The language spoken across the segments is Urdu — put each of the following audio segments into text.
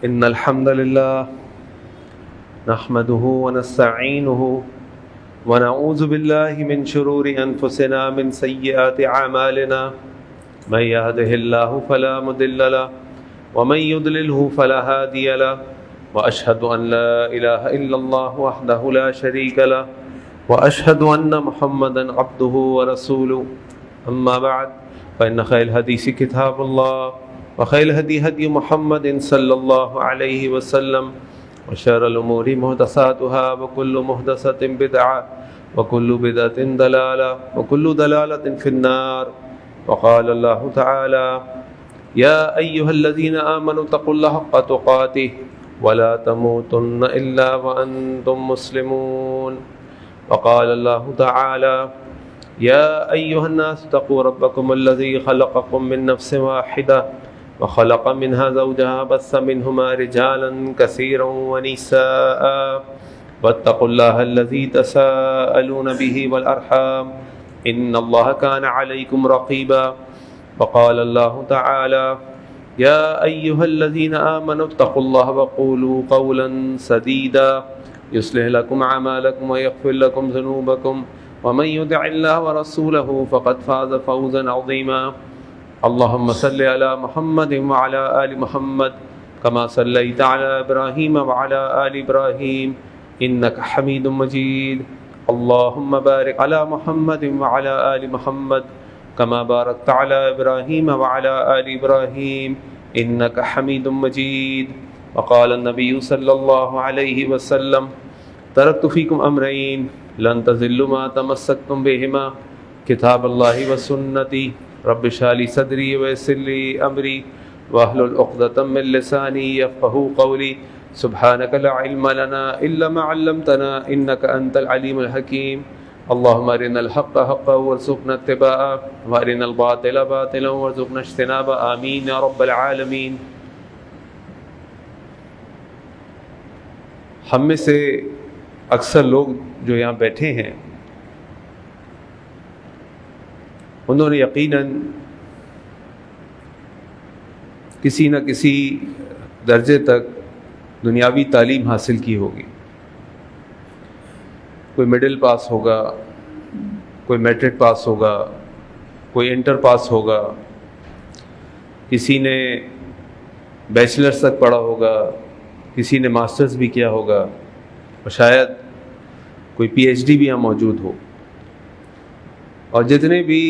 إن الحمد لله نحمده ونستعينه ونعوذ بالله من شرور أنفسنا من سيئات أعمالنا من يهده الله فلا مضل له ومن يضلله فلا هادي له وأشهد أن لا إله إلا الله وحده لا شريك له وأشهد أن محمدا عبده ورسوله أما بعد فإن خير الحديث كتاب الله وخير الهدي هدي محمد صلى الله عليه وسلم وشر الأمور محدثاتها وكل محدثة بدعة وكل بدعة ضلالة وكل ضلالة في النار. وقال الله تعالى: يا أيها الذين آمنوا اتقوا الله حق تقاته ولا تموتن إلا وأنتم مسلمون. وقال الله تعالى: يا أيها الناس اتقوا ربكم الذي خلقكم من نفس واحدة وخلق منها زوجها بث منهما رجالا كثيرا ونساء واتقوا الله الذي تساءلون به والأرحام إن الله كان عليكم رقيبا. وقال الله تعالى: يا أيها الذين آمنوا اتقوا الله وقولوا قولا سديدا يصلح لكم أعمالكم ويغفر لكم ذنوبكم ومن يطع الله ورسوله فقد فاز فوزا عظيما. اللهم صل على محمد وعلى آل محمد كما صليت على إبراهيم وعلى آل إبراهيم إنك حميد مجيد. اللهم بارك على محمد وعلى آل محمد كما باركت على إبراهيم وعلى آل إبراهيم إنك حميد مجيد. وقال النبي صلى الله عليه وسلم: تركت فيكم أمرين لن تضلوا ما تمسكتم بهما كتاب الله وسنتي رب اشرح لي صدري ويسر لي أمري واحلل عقدة من لساني يفقهوا قولي. سبحانك لا علم لنا إلا ما علمتنا إنك أنت العليم الحكيم. اللهم أرنا الحق حقا وارزقنا اتباعه وأرنا الباطل باطلا وارزقنا اجتنابه آمين يا رب العالمين. ہم میں سے اکثر لوگ جو یہاں بیٹھے ہیں انہوں نے یقیناً کسی نہ کسی درجے تک دنیاوی تعلیم حاصل کی ہوگی. کوئی مڈل پاس ہوگا، کوئی میٹرک پاس ہوگا، کوئی انٹر پاس ہوگا، کسی نے بیچلرز تک پڑھا ہوگا، کسی نے ماسٹرز بھی کیا ہوگا اور شاید کوئی پی ایچ ڈی بھی یہاں موجود ہو. اور جتنے بھی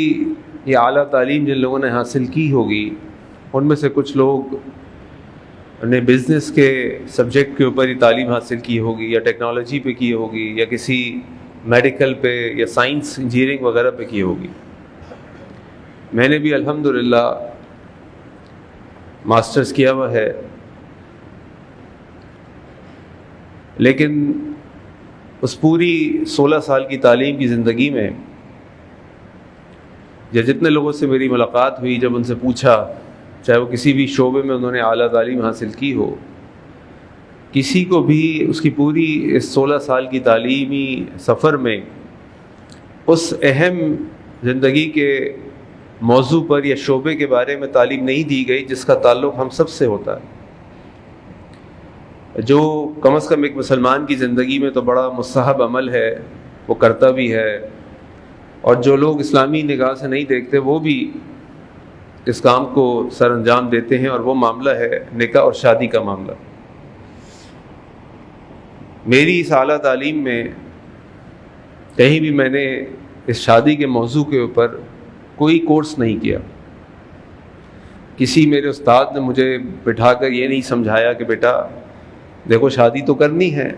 یہ اعلیٰ تعلیم جن لوگوں نے حاصل کی ہوگی ان میں سے کچھ لوگ نے بزنس کے سبجیکٹ کے اوپر ہی تعلیم حاصل کی ہوگی یا ٹیکنالوجی پہ کی ہوگی یا کسی میڈیکل پہ یا سائنس انجینئرنگ وغیرہ پہ کی ہوگی. میں نے بھی الحمدللہ ماسٹرز کیا ہوا ہے، لیکن اس پوری 16 سال کی تعلیم کی زندگی میں جتنے لوگوں سے میری ملاقات ہوئی، جب ان سے پوچھا، چاہے وہ کسی بھی شعبے میں انہوں نے اعلیٰ تعلیم حاصل کی ہو، کسی کو بھی اس کی پوری اس 16 سال کی تعلیمی سفر میں اس اہم زندگی کے موضوع پر یا شعبے کے بارے میں تعلیم نہیں دی گئی جس کا تعلق ہم سب سے ہوتا ہے، جو کم از کم ایک مسلمان کی زندگی میں تو بڑا مستحب عمل ہے، وہ کرتا بھی ہے، اور جو لوگ اسلامی نگاہ سے نہیں دیکھتے وہ بھی اس کام کو سر انجام دیتے ہیں، اور وہ معاملہ ہے نکاح اور شادی کا معاملہ. میری اس اعلیٰ تعلیم میں کہیں بھی میں نے اس شادی کے موضوع کے اوپر کوئی کورس نہیں کیا. کسی میرے استاد نے مجھے بٹھا کر یہ نہیں سمجھایا کہ بیٹا دیکھو شادی تو کرنی ہے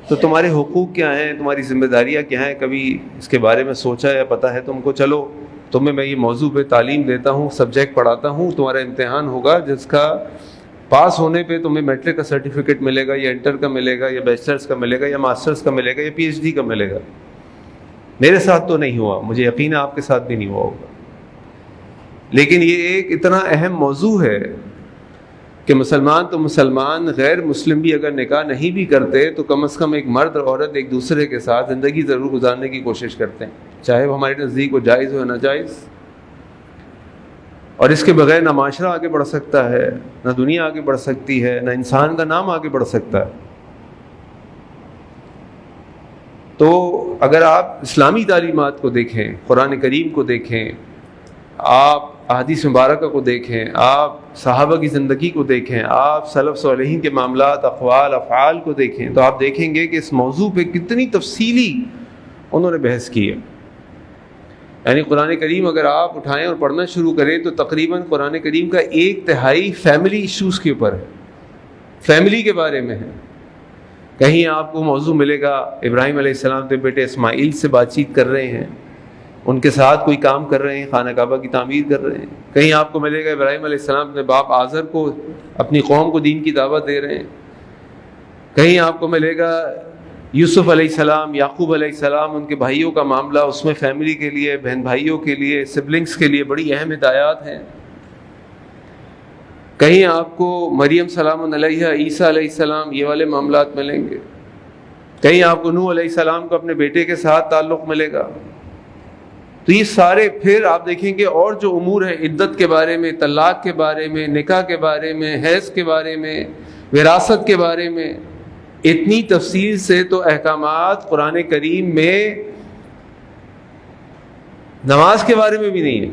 تو تمہارے حقوق کیا ہیں، تمہاری ذمہ داریاں کیا ہیں، کبھی اس کے بارے میں سوچا یا پتہ ہے تم کو؟ چلو تمہیں میں یہ موضوع پہ تعلیم دیتا ہوں، سبجیکٹ پڑھاتا ہوں، تمہارا امتحان ہوگا جس کا پاس ہونے پہ تمہیں میٹرک کا سرٹیفکیٹ ملے گا یا انٹر کا ملے گا یا بیچلرز کا ملے گا یا ماسٹرز کا ملے گا یا پی ایچ ڈی کا ملے گا. میرے ساتھ تو نہیں ہوا، مجھے یقین ہے آپ کے ساتھ بھی نہیں ہوا ہوگا، لیکن یہ ایک اتنا اہم موضوع ہے کہ مسلمان تو مسلمان، غیر مسلم بھی اگر نکاح نہیں بھی کرتے تو کم از کم ایک مرد اور عورت ایک دوسرے کے ساتھ زندگی ضرور گزارنے کی کوشش کرتے ہیں، چاہے وہ ہمارے نزدیک وہ جائز ہو یا ناجائز. اور اس کے بغیر نہ معاشرہ آگے بڑھ سکتا ہے، نہ دنیا آگے بڑھ سکتی ہے، نہ انسان کا نام آگے بڑھ سکتا ہے۔ تو اگر آپ اسلامی تعلیمات کو دیکھیں، قرآن کریم کو دیکھیں، آپ احادیث مبارکہ کو دیکھیں، آپ صحابہ کی زندگی کو دیکھیں، آپ سلف صالحین کے معاملات، اقوال، افعال کو دیکھیں، تو آپ دیکھیں گے کہ اس موضوع پہ کتنی تفصیلی انہوں نے بحث کی ہے۔ یعنی قرآن کریم اگر آپ اٹھائیں اور پڑھنا شروع کریں تو تقریباً قرآن کریم کا 1/3 فیملی ایشوز کے اوپر ہے، فیملی کے بارے میں ہے۔ کہیں آپ کو موضوع ملے گا ابراہیم علیہ السلام کے بیٹے اسماعیل سے بات چیت کر رہے ہیں، ان کے ساتھ کوئی کام کر رہے ہیں، خانہ کعبہ کی تعمیر کر رہے ہیں۔ کہیں آپ کو ملے گا ابراہیم علیہ السلام اپنے باپ آزر کو، اپنی قوم کو دین کی دعوت دے رہے ہیں۔ کہیں آپ کو ملے گا یوسف علیہ السلام، یعقوب علیہ السلام، ان کے بھائیوں کا معاملہ، اس میں فیملی کے لیے، بہن بھائیوں کے لیے، سبلنگس کے لیے بڑی اہم ہدایات ہیں۔ کہیں آپ کو مریم سلام علیہ، عیسیٰ علیہ السلام، یہ والے معاملات ملیں گے۔ کہیں آپ کو نوح علیہ السلام کو اپنے بیٹے کے ساتھ تعلق ملے گا۔ تو یہ سارے پھر آپ دیکھیں گے اور جو امور ہیں، عدت کے بارے میں، طلاق کے بارے میں، نکاح کے بارے میں، حیض کے بارے میں، وراثت کے بارے میں، اتنی تفصیل سے تو احکامات قرآن کریم میں نماز کے بارے میں بھی نہیں ہے،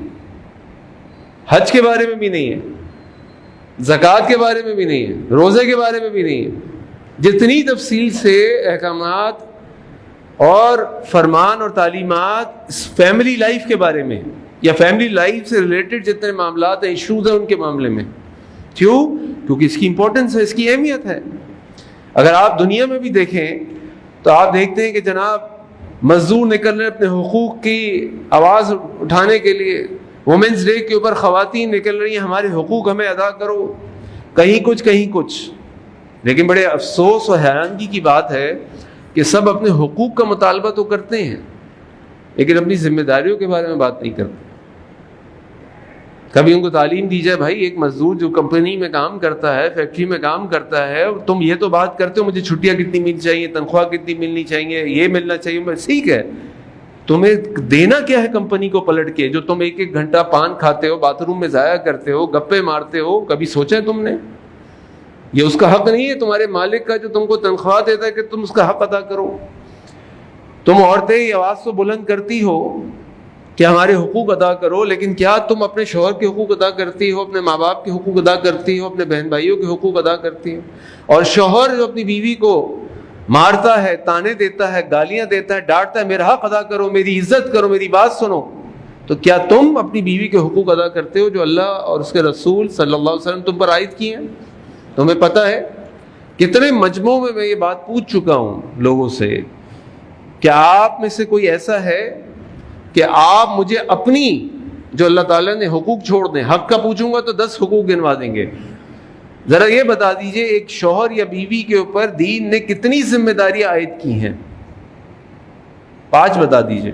حج کے بارے میں بھی نہیں ہے، زکوٰۃ کے بارے میں بھی نہیں ہے، روزے کے بارے میں بھی نہیں ہے۔ جتنی تفصیل سے احکامات اور فرمان اور تعلیمات اس فیملی لائف کے بارے میں یا فیملی لائف سے ریلیٹڈ جتنے معاملات ہیں، ایشوز ہیں، ان کے معاملے میں۔ کیوں؟ کیونکہ اس کی امپورٹنس ہے، اس کی اہمیت ہے۔ اگر آپ دنیا میں بھی دیکھیں تو آپ دیکھتے ہیں کہ جناب مزدور نکل رہے اپنے حقوق کی آواز اٹھانے کے لیے، وومنس ڈے کے اوپر خواتین نکل رہی ہیں، ہمارے حقوق ہمیں ادا کرو، کہیں کچھ کہیں کچھ۔ لیکن بڑے افسوس اور حیرانگی کی بات ہے کہ سب اپنے حقوق کا مطالبہ تو کرتے ہیں لیکن اپنی ذمہ داریوں کے بارے میں بات نہیں کرتے۔ کبھی ان کو تعلیم دی جائے، بھائی ایک مزدور جو کمپنی میں کام کرتا ہے، فیکٹری میں کام کرتا ہے، تم یہ تو بات کرتے ہو مجھے چھٹیاں کتنی ملنی چاہیے، تنخواہ کتنی ملنی چاہیے، یہ ملنا چاہیے، ٹھیک ہے، تمہیں دینا کیا ہے کمپنی کو پلٹ کے؟ جو تم 1-1 گھنٹہ پان کھاتے ہو، باتھ روم میں ضائع کرتے ہو، گپے مارتے ہو، کبھی سوچا ہے تم نے؟ یہ اس کا حق نہیں ہے تمہارے مالک کا جو تم کو تنخواہ دیتا ہے کہ تم اس کا حق ادا کرو؟ تم عورتیں یہ آواز تو بلند کرتی ہو کہ ہمارے حقوق ادا کرو، لیکن کیا تم اپنے شوہر کے حقوق ادا کرتی ہو، اپنے ماں باپ کے حقوق ادا کرتی ہو، اپنے بہن بھائیوں کے حقوق ادا کرتی ہو؟ اور شوہر جو اپنی بیوی کو مارتا ہے، تانے دیتا ہے، گالیاں دیتا ہے، ڈانٹتا ہے، میرا حق ادا کرو، میری عزت کرو، میری بات سنو، تو کیا تم اپنی بیوی کے حقوق ادا کرتے ہو جو اللہ اور اس کے رسول صلی اللہ علیہ وسلم تم پر عائد کیے ہیں؟ تمہیں پتہ ہے کتنے مجمعوں میں یہ بات پوچھ چکا ہوں لوگوں سے کہ آپ میں سے کوئی ایسا ہے کہ آپ مجھے اپنی جو اللہ تعالیٰ نے حقوق چھوڑ دیں، حق کا پوچھوں گا تو 10 حقوق گنوا دیں گے، ذرا یہ بتا دیجئے ایک شوہر یا بیوی کے اوپر دین نے کتنی ذمہ داریاں عائد کی ہیں؟ 5 بتا دیجئے۔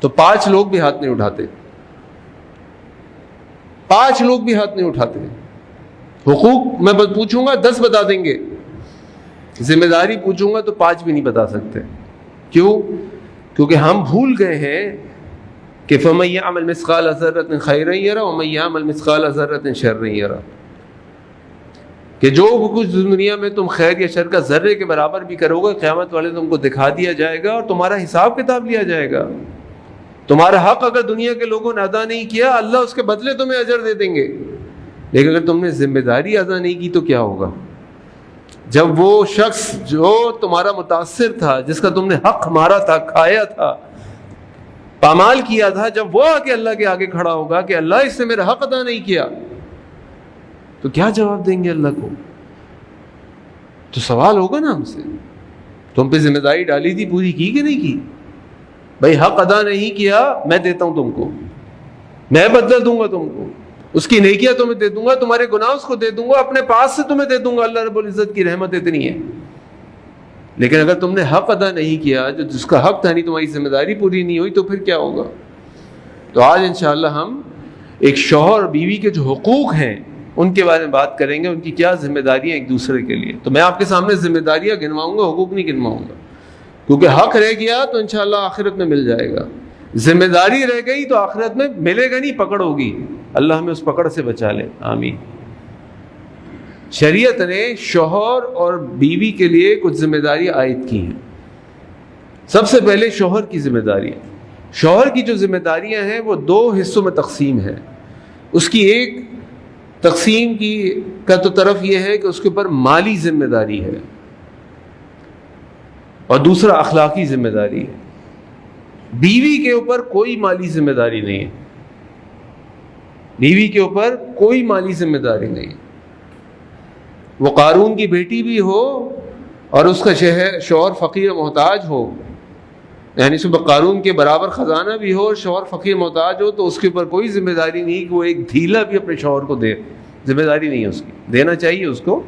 تو 5 لوگ بھی ہاتھ نہیں اٹھاتے، 5 لوگ بھی ہاتھ نہیں اٹھاتے۔ حقوق میں پوچھوں گا 10 بتا دیں گے، ذمہ داری پوچھوں گا تو 5 بھی نہیں بتا سکتے۔ کیوں؟ کیونکہ ہم بھول گئے ہیں کہ فَمَن يَعْمَلْ مِثْقَالَ ذَرَّةٍ خَيْرًا يَرَهُ وَمَن يَعْمَلْ مِثْقَالَ ذَرَّةٍ شَرًّا يَرَهُ، کہ جو کچھ دنیا میں تم خیر یا شر کا ذرے کے برابر بھی کرو گے، قیامت والے تم کو دکھا دیا جائے گا اور تمہارا حساب کتاب لیا جائے گا۔ تمہارا حق اگر دنیا کے لوگوں نے ادا نہیں کیا، اللہ اس کے بدلے تمہیں اجر دے دیں گے، لیکن اگر تم نے ذمہ داری ادا نہیں کی تو کیا ہوگا؟ جب وہ شخص جو تمہارا متاثر تھا، جس کا تم نے حق مارا تھا، کھایا تھا، پامال کیا تھا، جب وہ آ کے اللہ کے آگے کھڑا ہوگا کہ اللہ اس نے میرا حق ادا نہیں کیا، تو کیا جواب دیں گے اللہ کو؟ تو سوال ہوگا نا ہم سے، تم پہ ذمہ داری ڈالی تھی، پوری کی کہ نہیں کی؟ بھائی حق ادا نہیں کیا، میں دیتا ہوں تم کو، میں بدلہ دوں گا تم کو، اس کی نیکیاں تمہیں دے دوں گا، تمہارے گناہ اس کو دے دوں گا، اپنے پاس سے تمہیں دے دوں گا، اللہ رب العزت کی رحمت اتنی ہے۔ لیکن اگر تم نے حق ادا نہیں کیا، جو جس کا حق تھا نہیں، تمہاری ذمہ داری پوری نہیں ہوئی، تو پھر کیا ہوگا؟ تو آج انشاءاللہ ہم ایک شوہر اور بیوی کے جو حقوق ہیں ان کے بارے میں بات کریں گے، ان کی کیا ذمہ داریاں ایک دوسرے کے لیے۔ تو میں آپ کے سامنے ذمہ داریاں گنواؤں گا، حقوق نہیں گنواؤں گا، کیونکہ حق رہ گیا تو انشاءاللہ آخرت میں مل جائے گا۔ ذمہ داری رہ گئی تو آخرت میں ملے گا نہیں، پکڑ ہوگی. اللہ ہمیں اس پکڑ سے بچا لے، آمین. شریعت نے شوہر اور بیوی کے لیے کچھ ذمہ داریاں عائد کی ہیں. سب سے پہلے شوہر کی ذمہ داری ہے. شوہر کی جو ذمہ داریاں ہیں وہ 2 حصوں میں تقسیم ہے. اس کی ایک تقسیم کا تو طرف یہ ہے کہ اس کے اوپر مالی ذمہ داری ہے، اور دوسرا اخلاقی ذمہ داری ہے. بیوی کے اوپر کوئی مالی ذمہ داری نہیں ہے. بیوی کے اوپر کوئی مالی ذمہ داری نہیں ہے. وہ قارون کی بیٹی بھی ہو اور اس کا شوہر فقیر محتاج ہو، یعنی صبح قارون کے برابر خزانہ بھی ہو اور شوہر فقیر محتاج ہو، تو اس کے اوپر کوئی ذمہ داری نہیں کہ وہ ایک ڈھیلا بھی اپنے شوہر کو دے. ذمہ داری نہیں ہے اس کی، دینا چاہیے اس کو،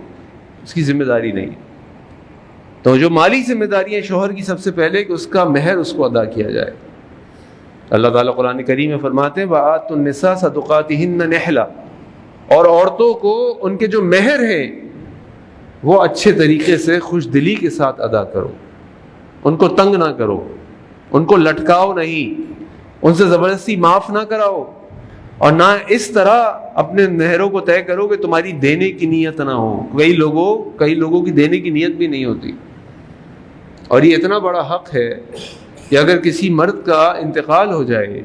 اس کی ذمہ داری نہیں ہے. تو جو مالی ذمہ داری ہے شوہر کی، سب سے پہلے کہ اس کا مہر اس کو ادا کیا جائے. اللہ تعالیٰ قرآن کریم میں فرماتے ہیں وَآتُوا النِّسَاءَ صَدُقَاتِهِنَّ نِحْلَةً، اور عورتوں کو ان کے جو مہر ہیں وہ اچھے طریقے سے خوش دلی کے ساتھ ادا کرو. ان کو تنگ نہ کرو، ان کو لٹکاؤ نہیں، ان سے زبردستی معاف نہ کراؤ، اور نہ اس طرح اپنے مہروں کو طے کرو کہ تمہاری دینے کی نیت نہ ہو. کئی لوگوں کی دینے کی نیت بھی نہیں ہوتی. اور یہ اتنا بڑا حق ہے کہ اگر کسی مرد کا انتقال ہو جائے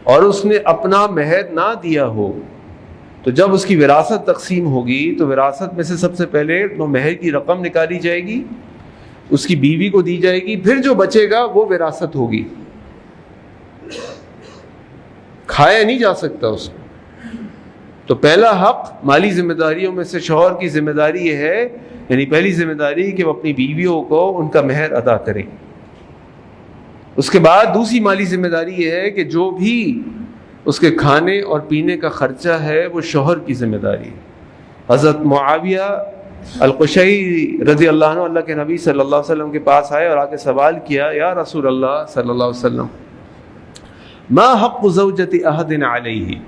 اور اس نے اپنا مہر نہ دیا ہو، تو جب اس کی وراثت تقسیم ہوگی تو وراثت میں سے سب سے پہلے وہ مہر کی رقم نکالی جائے گی، اس کی بیوی کو دی جائے گی، پھر جو بچے گا وہ وراثت ہوگی. کھایا نہیں جا سکتا اس کو. تو پہلا حق مالی ذمہ داریوں میں سے شوہر کی ذمہ داری یہ ہے، یعنی پہلی ذمہ داری کہ وہ اپنی بیویوں کو ان کا مہر ادا کریں. اس کے بعد دوسری مالی ذمہ داری یہ ہے کہ جو بھی اس کے کھانے اور پینے کا خرچہ ہے وہ شوہر کی ذمہ داری ہے. حضرت معاویہ القشیری رضی اللہ عنہ اللہ کے نبی صلی اللہ علیہ وسلم کے پاس آئے اور آ کے سوال کیا، یا رسول اللہ صلی اللہ علیہ وسلم ما حق زوجۃ احد علیہ،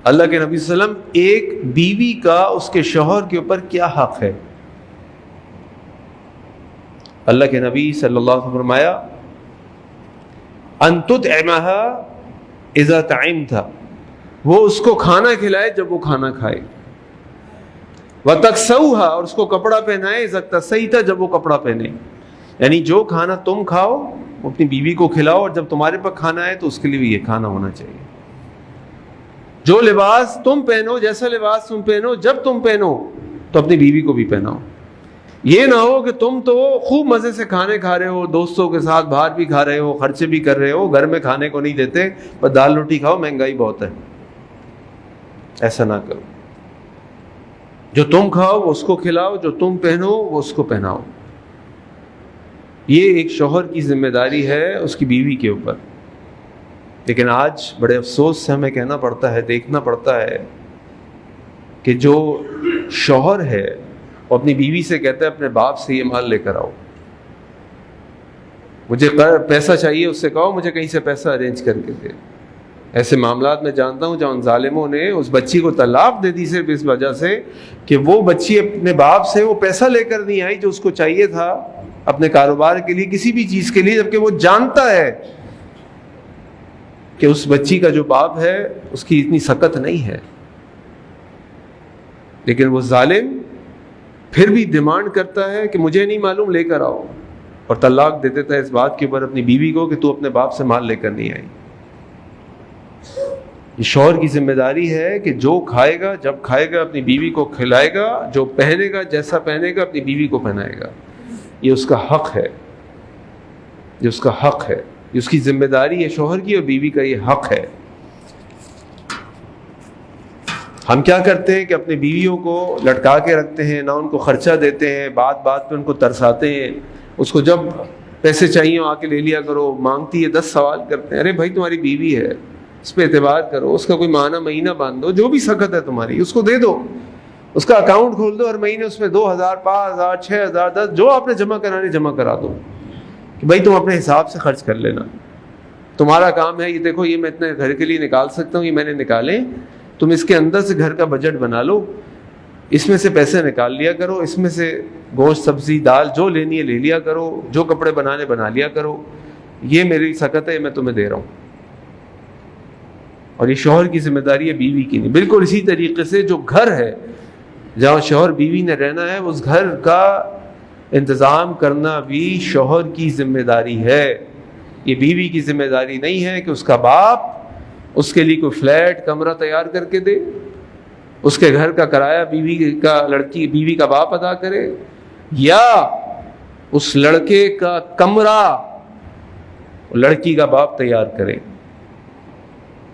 اللہ کے نبی صلی اللہ علیہ وسلم ایک بیوی کا اس کے شوہر کے اوپر کیا حق ہے؟ اللہ کے نبی صلی اللہ علیہ وسلم فرمایا ان تطعمها اذا طعمت، وہ اس کو کھانا کھلائے جب وہ کھانا کھائے، وتکسوها، اور اس کو کپڑا پہنائے اذا اکتسیت، جب وہ کپڑا پہنے. یعنی جو کھانا تم کھاؤ وہ اپنی بیوی کو کھلاؤ، اور جب تمہارے پاس کھانا ہے تو اس کے لیے بھی یہ کھانا ہونا چاہیے. جو لباس تم پہنو، جیسا لباس تم پہنو، جب تم پہنو تو اپنی بیوی کو بھی پہناؤ. یہ نہ ہو کہ تم تو خوب مزے سے کھانے کھا رہے ہو، دوستوں کے ساتھ باہر بھی کھا رہے ہو، خرچے بھی کر رہے ہو، گھر میں کھانے کو نہیں دیتے، بس دال روٹی کھاؤ، مہنگائی بہت ہے. ایسا نہ کرو. جو تم کھاؤ وہ اس کو کھلاؤ، جو تم پہنو وہ اس کو پہناؤ. یہ ایک شوہر کی ذمہ داری ہے اس کی بیوی کے اوپر. لیکن آج بڑے افسوس سے ہمیں کہنا پڑتا ہے، دیکھنا پڑتا ہے کہ جو شوہر ہے وہ اپنی بیوی سے کہتا ہے اپنے باپ سے یہ مال لے کر آؤ، مجھے پیسہ چاہیے، اس سے کہو مجھے کہیں سے پیسہ ارینج کر کے دے. ایسے معاملات میں جانتا ہوں جہاں ان ظالموں نے اس بچی کو طلاق دے دی صرف اس وجہ سے کہ وہ بچی اپنے باپ سے وہ پیسہ لے کر نہیں آئی جو اس کو چاہیے تھا اپنے کاروبار کے لیے، کسی بھی چیز کے لیے، جبکہ وہ جانتا ہے کہ اس بچی کا جو باپ ہے اس کی اتنی سکت نہیں ہے. لیکن وہ ظالم پھر بھی ڈیمانڈ کرتا ہے کہ مجھے نہیں معلوم، لے کر آؤ، اور طلاق دے دیتا ہے اس بات کے اوپر اپنی بیوی کو کہ تو اپنے باپ سے مال لے کر نہیں آئی. یہ شوہر کی ذمہ داری ہے کہ جو کھائے گا، جب کھائے گا اپنی بیوی کو کھلائے گا، جو پہنے گا، جیسا پہنے گا اپنی بیوی کو پہنائے گا. یہ اس کا حق ہے، یہ اس کا حق ہے، یہ اس کی ذمہ داری ہے شوہر کی، اور بیوی کا یہ حق ہے. ہم کیا کرتے ہیں کہ اپنے بیویوں کو لٹکا کے رکھتے ہیں، نہ ان کو خرچہ دیتے ہیں، بات بات پہ ان کو ترساتے ہیں. اس کو جب پیسے چاہیے آ کے لے لیا کرو، مانگتی ہے 10 سوال کرتے ہیں. ارے بھائی تمہاری بیوی ہے، اس پہ اعتبار کرو، اس کا کوئی مہینہ باندھ دو، جو بھی سخت ہے تمہاری اس کو دے دو، اس کا اکاؤنٹ کھول دو، ہر مہینے اس میں 2000 5000 6000 10 جو آپ نے جمع کرانے جمع کرا دو، کہ بھائی تم اپنے حساب سے خرچ کر لینا، تمہارا کام ہے. یہ دیکھو یہ میں اتنے گھر کے لیے نکال سکتا ہوں، یہ میں نے نکالے، تم اس کے اندر سے گھر کا بجٹ بنا لو، اس میں سے پیسے نکال لیا کرو، اس میں سے گوشت سبزی دال جو لینی ہے لے لیا کرو، جو کپڑے بنا لیا کرو. یہ میری سکت ہے، میں تمہیں دے رہا ہوں. اور یہ شوہر کی ذمہ داری ہے، بیوی کی نہیں۔ بالکل اسی طریقے سے جو گھر ہے جہاں شوہر بیوی نے رہنا ہے، اس گھر کا انتظام کرنا بھی شوہر کی ذمہ داری ہے۔ یہ بیوی کی ذمہ داری نہیں ہے کہ اس کا باپ اس کے لیے کوئی فلیٹ کمرہ تیار کر کے دے، اس کے گھر کا کرایہ بیوی کا باپ ادا کرے، یا اس لڑکے کا کمرہ لڑکی کا باپ تیار کرے۔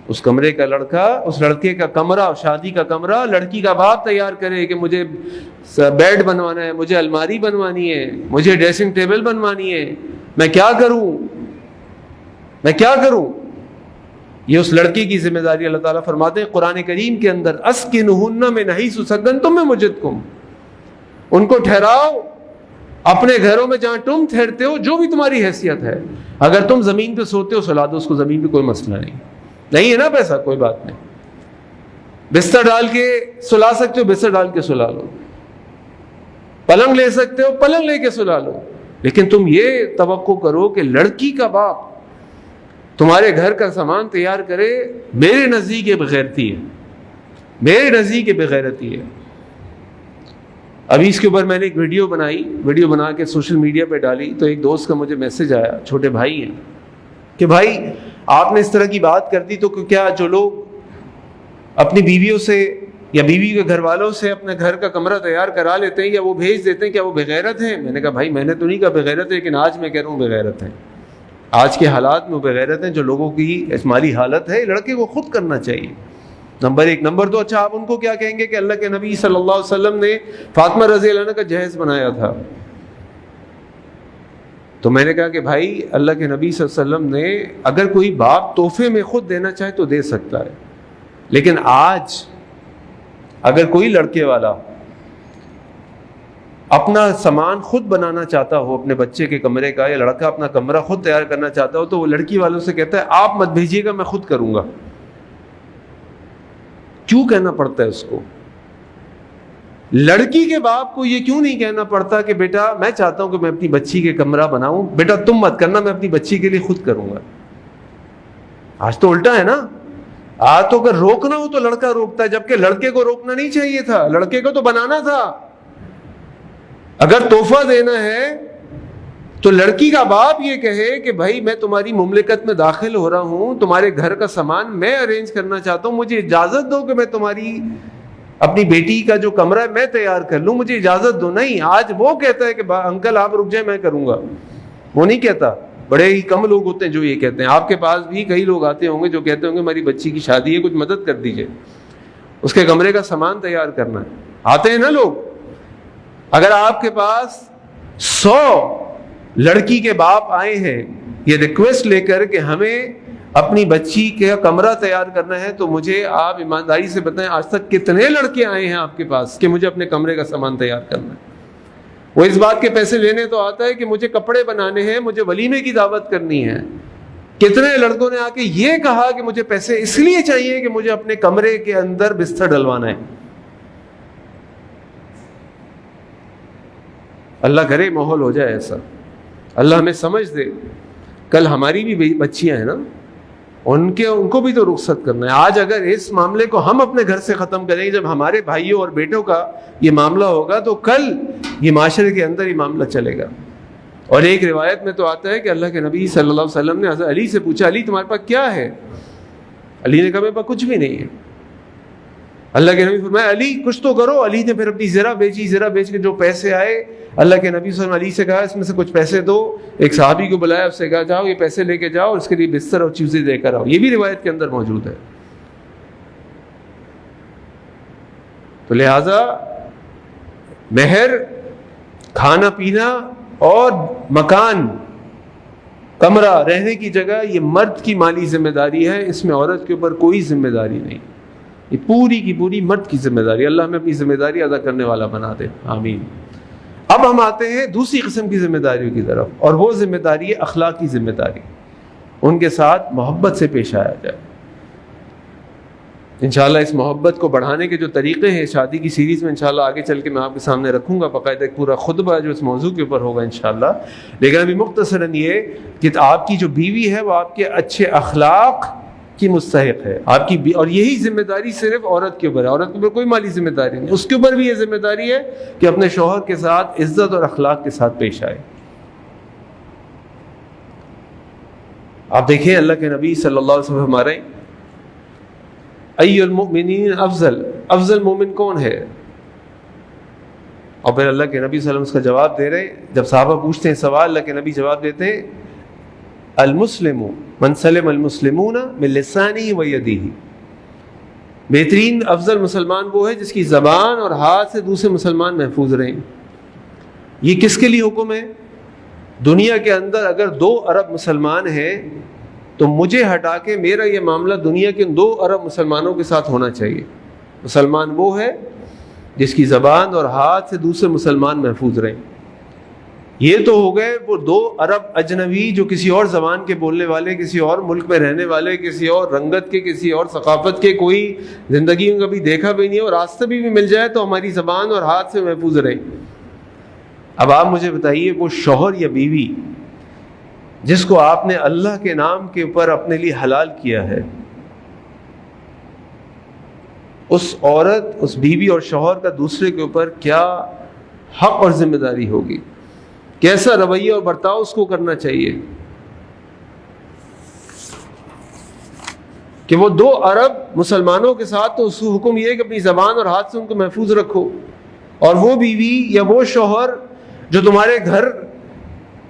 اس کمرے کا لڑکا، اس لڑکے کا کمرہ، شادی کا کمرہ لڑکی کا باپ تیار کرے کہ مجھے بیڈ بنوانا ہے، مجھے الماری بنوانی ہے، مجھے ڈریسنگ ٹیبل بنوانی ہے، میں کیا کروں؟ یہ اس لڑکی کی ذمہ داری۔ اللہ تعالیٰ فرماتے ہیں قرآن کریم کے اندر، اسکنہن من حیث سکنتم من وجدکم، ان کو ٹھہراؤ اپنے گھروں میں جہاں تم ٹھہرتے ہو، جو بھی تمہاری حیثیت ہے۔ اگر تم زمین پہ سوتے ہو سلا دو اس کو، زمین پہ کوئی مسئلہ نہیں ہے نا، پیسہ کوئی بات نہیں، بستر ڈال کے سلا سکتے ہو، بستر ڈال کے سلا لو، پلنگ لے سکتے ہو، پلنگ لے کے سلا لو، لیکن تم یہ توقع کرو کہ لڑکی کا باپ تمہارے گھر کا سامان تیار کرے، میرے نزدیک یہ بغیرتی ہے، میرے نزدیک یہ بغیرتی ہے۔ ابھی اس کے اوپر میں نے ایک ویڈیو بنا کے سوشل میڈیا پہ ڈالی، تو ایک دوست کا مجھے میسج آیا، چھوٹے بھائی ہیں، کہ بھائی آپ نے اس طرح کی بات کر دی تو کیا جو لوگ اپنی بیویوں سے یا بیوی کے گھر والوں سے اپنے گھر کا کمرہ تیار کرا لیتے ہیں یا وہ بھیج دیتے ہیں، کیا وہ بغیرت ہیں؟ میں نے کہا بھائی میں نے تو نہیں کہا بغیرت ہے، لیکن آج میں کہہ رہا ہوں بغیرت ہے، آج کے حالات میں بغیرت ہیں۔ جو لوگوں کی مالی حالت ہے، لڑکے کو خود کرنا چاہیے، نمبر ایک۔ نمبر دو، اچھا آپ ان کو کیا کہیں گے کہ اللہ کے نبی صلی اللہ علیہ وسلم نے فاطمہ رضی اللہ عنہ کا جہیز بنایا تھا؟ تو میں نے کہا کہ بھائی اللہ کے نبی صلی اللہ علیہ وسلم نے اگر کوئی باپ تحفے میں خود دینا چاہے تو دے سکتا ہے، لیکن آج اگر کوئی لڑکے والا اپنا سامان خود بنانا چاہتا ہو اپنے بچے کے کمرے کا، یا لڑکا اپنا کمرہ خود تیار کرنا چاہتا ہو، تو وہ لڑکی والوں سے کہتا ہے آپ مت بھیجیے گا، میں خود کروں گا۔ کیوں کہنا پڑتا ہے اس کو؟ لڑکی کے باپ کو یہ کیوں نہیں کہنا پڑتا کہ بیٹا میں چاہتا ہوں کہ میں اپنی بچی کے کمرہ بناؤں، بیٹا تم مت کرنا، میں اپنی بچی کے لیے خود کروں گا؟ آج تو الٹا ہے نا، آج تو اگر روکنا ہو تو لڑکا روکتا ہے، جبکہ لڑکے کو روکنا نہیں چاہیے تھا، لڑکے کو تو بنانا تھا۔ اگر تحفہ دینا ہے تو لڑکی کا باپ یہ کہے کہ بھائی میں تمہاری مملکت میں داخل ہو رہا ہوں، تمہارے گھر کا سامان میں ارینج کرنا چاہتا ہوں، مجھے اجازت دو کہ میں تمہاری اپنی بیٹی کا جو کمرہ ہے میں تیار کر لوں، مجھے اجازت دو۔ نہیں، آج وہ کہتا ہے کہ انکل آپ رک جائیں میں کروں گا، وہ نہیں کہتا۔ بڑے ہی کم لوگ ہوتے ہیں جو یہ کہتے ہیں۔ آپ کے پاس بھی کئی لوگ آتے ہوں گے جو کہتے ہوں گے ہماری بچی کی شادی ہے، کچھ مدد کر دیجئے، اس کے کمرے کا سامان تیار کرنا ہے۔ آتے ہیں نا لوگ۔ اگر آپ کے پاس 100 لڑکی کے باپ آئے ہیں یہ ریکویسٹ لے کر کہ ہمیں اپنی بچی کا کمرہ تیار کرنا ہے، تو مجھے آپ ایمانداری سے بتائیں آج تک کتنے لڑکے آئے ہیں آپ کے پاس کہ مجھے اپنے کمرے کا سامان تیار کرنا ہے؟ وہ اس بات کے پیسے لینے تو آتا ہے کہ مجھے کپڑے بنانے ہیں، مجھے ولیمے کی دعوت کرنی ہے۔ کتنے لڑکوں نے آ کے یہ کہا کہ مجھے پیسے اس لیے چاہیے کہ مجھے اپنے کمرے کے اندر بستر ڈلوانا ہے۔ اللہ کرے ماحول ہو جائے ایسا، اللہ ہمیں سمجھ دے۔ کل ہماری بھی بچیاں ہیں نا، ان کو بھی تو رخصت کرنا ہے۔ آج اگر اس معاملے کو ہم اپنے گھر سے ختم کریں، جب ہمارے بھائیوں اور بیٹوں کا یہ معاملہ ہوگا تو کل یہ معاشرے کے اندر یہ معاملہ چلے گا۔ اور ایک روایت میں تو آتا ہے کہ اللہ کے نبی صلی اللہ علیہ وسلم نے حضرت علی سے پوچھا علی تمہارے پاس کیا ہے؟ علی نے کہا میرے پاس کچھ بھی نہیں ہے۔ اللہ کے نبی فرمایا علی کچھ تو کرو۔ علی نے پھر اپنی زرہ بیچی، زرہ بیچ کے جو پیسے آئے اللہ کے نبی صلی اللہ علیہ وسلم علی سے کہا اس میں سے کچھ پیسے دو۔ ایک صحابی کو بلایا، اس سے کہا جاؤ یہ پیسے لے کے جاؤ اور اس کے لیے بستر اور چیزیں دے کر آؤ۔ یہ بھی روایت کے اندر موجود ہے۔ تو لہذا مہر، کھانا پینا اور مکان، کمرہ، رہنے کی جگہ، یہ مرد کی مالی ذمہ داری ہے، اس میں عورت کے اوپر کوئی ذمہ داری نہیں، یہ پوری کی پوری مرد کی ذمہ داری۔ اللہ ہمیں اپنی ذمہ داری ادا کرنے والا بنا دے، آمین۔ اب ہم آتے ہیں دوسری قسم کی ذمہ داریوں کی طرف، اور وہ ذمہ داری ہے اخلاقی ذمہ داری۔ ان کے ساتھ محبت سے پیش آیا جائے۔ انشاءاللہ اس محبت کو بڑھانے کے جو طریقے ہیں شادی کی سیریز میں انشاءاللہ آگے چل کے میں آپ کے سامنے رکھوں گا، باقاعدہ ایک پورا خطبہ جو اس موضوع کے اوپر ہوگا انشاءاللہ۔ لیکن ابھی مختصراً یہ کہ آپ کی جو بیوی ہے وہ آپ کے اچھے اخلاق کی مستحق ہے آپ کی اور یہی ذمہ داری صرف عورت کے اوپر ہے. عورت کے اوپر کوئی مالی ذمہ داری نہیں, اس کے اوپر بھی یہ ذمہ داری ہے کہ اپنے شوہر کے ساتھ عزت اور اخلاق کے ساتھ پیش آئے. آپ دیکھیں اللہ کے نبی صلی اللہ علیہ وسلم ہمارے ای المؤمنین افضل مومن کون ہے؟ اور پھر اللہ کے نبی صلی اللہ علیہ وسلم اس کا جواب دے رہے. جب صحابہ پوچھتے ہیں سوال, اللہ کے نبی جواب دیتے ہیں المسلم من سلم المسلمون من لسانہ و یدہ. بہترین افضل مسلمان وہ ہے جس کی زبان اور ہاتھ سے دوسرے مسلمان محفوظ رہیں. یہ کس کے لیے حکم ہے؟ دنیا کے اندر اگر 2 ارب مسلمان ہیں تو مجھے ہٹا کے میرا یہ معاملہ دنیا کے 2 ارب مسلمانوں کے ساتھ ہونا چاہیے. مسلمان وہ ہے جس کی زبان اور ہاتھ سے دوسرے مسلمان محفوظ رہیں. یہ تو ہو گئے وہ 2 ارب اجنبی جو کسی اور زبان کے بولنے والے, کسی اور ملک میں رہنے والے, کسی اور رنگت کے, کسی اور ثقافت کے, کوئی زندگی میں کبھی دیکھا بھی نہیں ہے, اور راستے بھی مل جائے تو ہماری زبان اور ہاتھ سے محفوظ رہیں. اب آپ مجھے بتائیے وہ شوہر یا بیوی جس کو آپ نے اللہ کے نام کے اوپر اپنے لیے حلال کیا ہے, اس عورت, اس بیوی اور شوہر کا دوسرے کے اوپر کیا حق اور ذمہ داری ہوگی, کیسا رویہ اور برتاؤ اس کو کرنا چاہیے کہ وہ 2 ارب مسلمانوں کے ساتھ تو اس کو حکم یہ ہے کہ اپنی زبان اور ہاتھ سے ان کو محفوظ رکھو. اور وہ بیوی یا وہ شوہر جو تمہارے گھر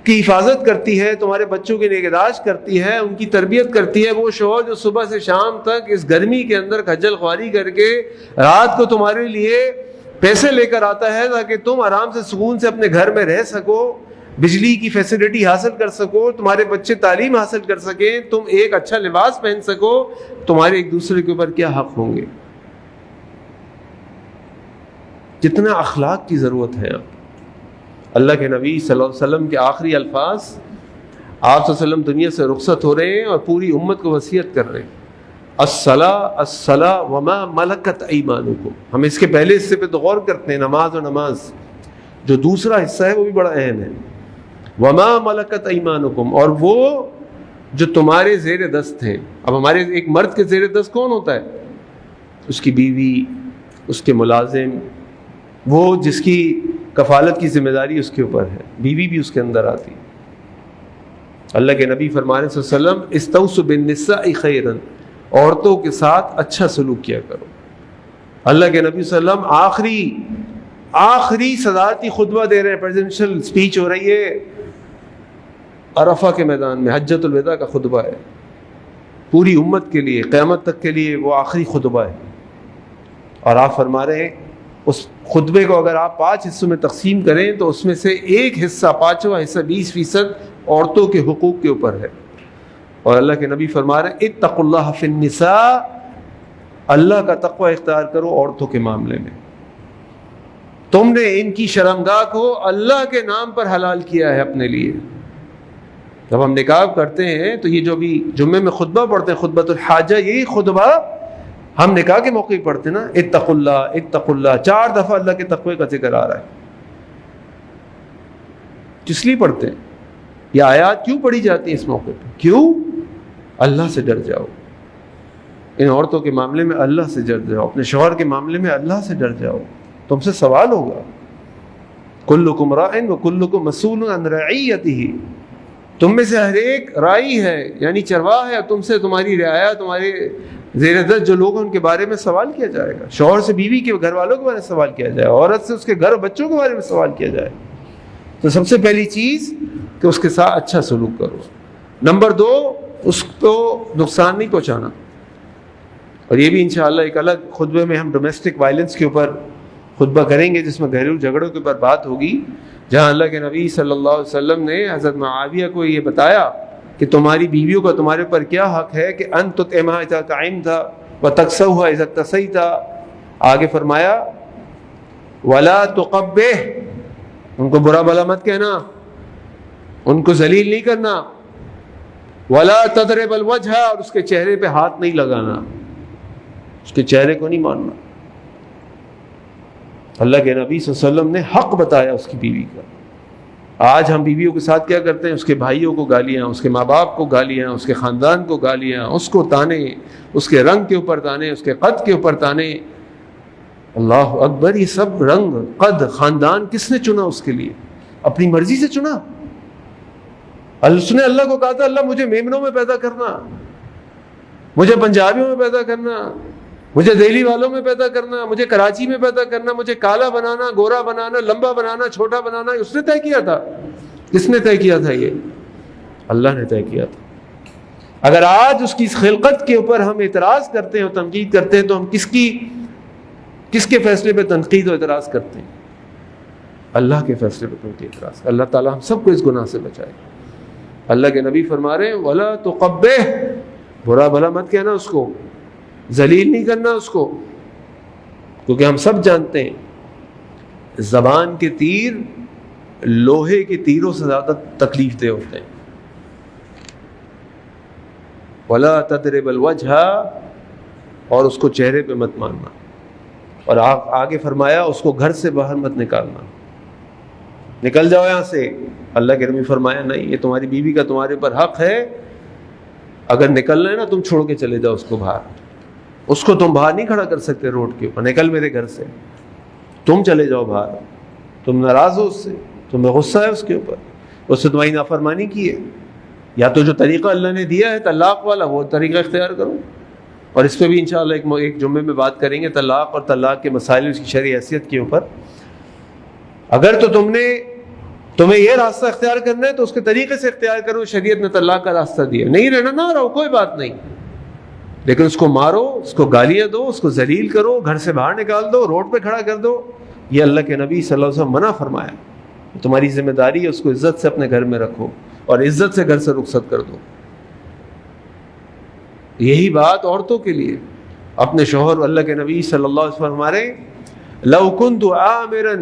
کی حفاظت کرتی ہے, تمہارے بچوں کی نگہداشت کرتی ہے, ان کی تربیت کرتی ہے, وہ شوہر جو صبح سے شام تک اس گرمی کے اندر کھجل خواری کر کے رات کو تمہارے لیے پیسے لے کر آتا ہے تاکہ تم آرام سے سکون سے اپنے گھر میں رہ سکو, بجلی کی فیسلٹی حاصل کر سکو, تمہارے بچے تعلیم حاصل کر سکیں, تم ایک اچھا لباس پہن سکو, تمہارے ایک دوسرے کے اوپر کیا حق ہوں گے؟ جتنا اخلاق کی ضرورت ہے. اللہ کے نبی صلی اللہ علیہ وسلم کے آخری الفاظ, آپ صلی اللہ علیہ وسلم دنیا سے رخصت ہو رہے ہیں اور پوری امت کو وصیت کر رہے ہیں الصلاۃ وما ملکت ایمانکم. ہم اس کے پہلے حصے پہ تو غور کرتے ہیں, نماز, اور نماز جو دوسرا حصہ ہے وہ بھی بڑا اہم ہے. وما ملکت ایمانکم, اور وہ جو تمہارے زیر دست ہیں. اب ہمارے ایک مرد کے زیر دست کون ہوتا ہے؟ اس کی بیوی, اس کے ملازم, وہ جس کی کفالت کی ذمہ داری اس کے اوپر ہے, بیوی بھی اس کے اندر آتی. اللہ کے نبی فرما رہے ہیں صلی اللہ علیہ وسلم استوصوا بالنساء خیرا, عورتوں کے ساتھ اچھا سلوک کیا کرو. اللہ کے نبی صلی اللہ علیہ وسلم آخری صدارتی خطبہ دے رہے ہیں, پریزیڈنشل سپیچ ہو رہی ہے عرفہ کے میدان میں, حجۃ الوداع کا خطبہ ہے پوری امت کے لیے, قیامت تک کے لیے وہ آخری خطبہ ہے. اور آپ فرما رہے ہیں اس خطبے کو اگر آپ 5 حصوں میں تقسیم کریں تو اس میں سے ایک حصہ, 5واں حصہ 20% عورتوں کے حقوق کے اوپر ہے. اور اللہ کے نبی فرما رہے ہیں اتقوا اللہ فی النساء, اللہ کا تقوی اختیار کرو عورتوں کے معاملے میں. تم نے ان کی شرمگاہ کو اللہ کے نام پر حلال کیا ہے اپنے لیے. جب ہم نکاح کرتے ہیں تو یہ جو بھی جمعے میں خطبہ پڑھتے ہیں, خطبۃ الحاجہ, یہی خطبہ ہم نکاح کے موقع پڑھتے ہیں نا, اتقوا اللہ 4 دفعہ اللہ کے تقوی کا ذکر آ رہا ہے. کس لیے پڑھتے ہیں؟ یہ آیات کیوں پڑھی جاتی ہیں اس موقع پہ؟ کیوں؟ اللہ سے ڈر جاؤ, ان عورتوں کے معاملے میں اللہ سے ڈر جاؤ, اپنے شوہر کے معاملے میں اللہ سے ڈر جاؤ. تم سے سوال ہوگا, کلکم راع وکلکم مسئول عن رعیتہ, تم میں سے ہر ایک راعی ہے یعنی چرواہ ہے, تم سے تمہاری رعایا, تمہارے زیر دست جو لوگ ہیں ان کے بارے میں سوال کیا جائے گا. شوہر سے بیوی کے گھر والوں کے بارے میں سوال کیا جائے, عورت سے اس کے گھر اور بچوں کے بارے میں سوال کیا جائے. تو سب سے پہلی چیز کہ اس کے ساتھ اچھا سلوک کرو. نمبر 2, اس کو نقصان نہیں پہنچانا. اور یہ بھی انشاءاللہ ایک الگ خطبے میں ہم ڈومیسٹک وائلنس کے اوپر خطبہ کریں گے, جس میں گھریلو جھگڑوں کے اوپر بات ہوگی, جہاں اللہ کے نبی صلی اللہ علیہ وسلم نے حضرت معاویہ کو یہ بتایا کہ تمہاری بیویوں کا تمہارے اوپر کیا حق ہے کہ ان تطعمها اذا طعمت وتكسوها اذا اكتسيت. آگے فرمایا ولا تقبح, ان کو برا بھلا مت کہنا, ان کو ذلیل نہیں کرنا. ولا تضرب الوجه, اور اس کے چہرے پہ ہاتھ نہیں لگانا, اس کے چہرے کو نہیں مارنا. اللہ کے نبی صلی اللہ علیہ وسلم نے حق بتایا اس کی بیوی کا. آج ہم بیویوں کے ساتھ کیا کرتے ہیں؟ اس کے بھائیوں کو گالیاں، اس کے ماں باپ کو گالیاں، اس کے خاندان کو گالیاں، اس کو تانے، اس کے رنگ کے اوپر تانے، اس کے قد کے اوپر تانے. اللہ اکبر. یہ سب رنگ، قد، خاندان کس نے چنا اس کے لیے؟ اپنی مرضی سے چنا. اس نے اللہ کو کہا تھا اللہ مجھے میمنوں میں پیدا کرنا، مجھے پنجابیوں میں پیدا کرنا، مجھے دہلی والوں میں پیدا کرنا، مجھے کراچی میں پیدا کرنا، مجھے کالا بنانا، گورا بنانا، لمبا بنانا، چھوٹا بنانا. اس نے طے کیا تھا. کس نے طے کیا تھا؟ یہ اللہ نے طے کیا تھا. اگر آج اس کی خلقت کے اوپر ہم اعتراض کرتے ہیں اور تنقید کرتے ہیں تو ہم کس کے فیصلے پہ تنقید و اعتراض کرتے ہیں؟ اللہ کے فیصلے پہ تنقید اعتراض. اللہ تعالیٰ ہم سب کو اس گناہ سے بچائے. اللہ کے نبی فرما رہے ہیں وَلَا تُقَبِّحْ، برا بھلا مت کہنا اس کو، ذلیل نہیں کرنا اس کو، کیونکہ ہم سب جانتے ہیں زبان کے تیر لوہے کے تیروں سے زیادہ تکلیف دہ ہوتے ہیں. وَلَا تَضْرِبْ الْوَجْهَ، اور اس کو چہرے پہ مت مارنا. اور آگے فرمایا اس کو گھر سے باہر مت نکالنا، نکل جاؤ یہاں سے. اللہ کے نبی فرمایا نہیں، یہ تمہاری بیوی کا تمہارے اوپر حق ہے، اگر نکلنا ہے نا تم چھوڑ کے چلے جاؤ اس کو باہر. اس کو تم باہر نہیں کھڑا کر سکتے روڈ کے اوپر، نکل میرے گھر سے، تم چلے جاؤ باہر. تم ناراض ہو اس سے، تمہیں غصہ ہے اس کے اوپر، اس سے تمہاری نافرمانی کی ہے، یا تو جو طریقہ اللہ نے دیا ہے طلاق والا وہ طریقہ اختیار کرو. اور اس پہ بھی انشاءاللہ ایک جمعے میں بات کریں گے، طلاق اور طلاق کے مسائل، اس کی شرعی حیثیت کے اوپر. اگر تو تمہیں یہ راستہ اختیار کرنا ہے تو اس کے طریقے سے اختیار کرو. شریعت نے طلاق کا راستہ دیا. نہیں رہنا نہ رہو، کوئی بات نہیں، لیکن اس کو مارو، اس کو گالیاں دو، اس کو ذلیل کرو، گھر سے باہر نکال دو، روڈ پہ کھڑا کر دو. یہ اللہ کے نبی صلی اللہ علیہ وسلم منع فرمایا. تمہاری ذمہ داری ہے اس کو عزت سے اپنے گھر میں رکھو اور عزت سے گھر سے رخصت کر دو. یہی بات عورتوں کے لیے. اپنے شوہر، اللہ کے نبی صلی اللہ علیہ وسلم ہمارے لو كنت آمرا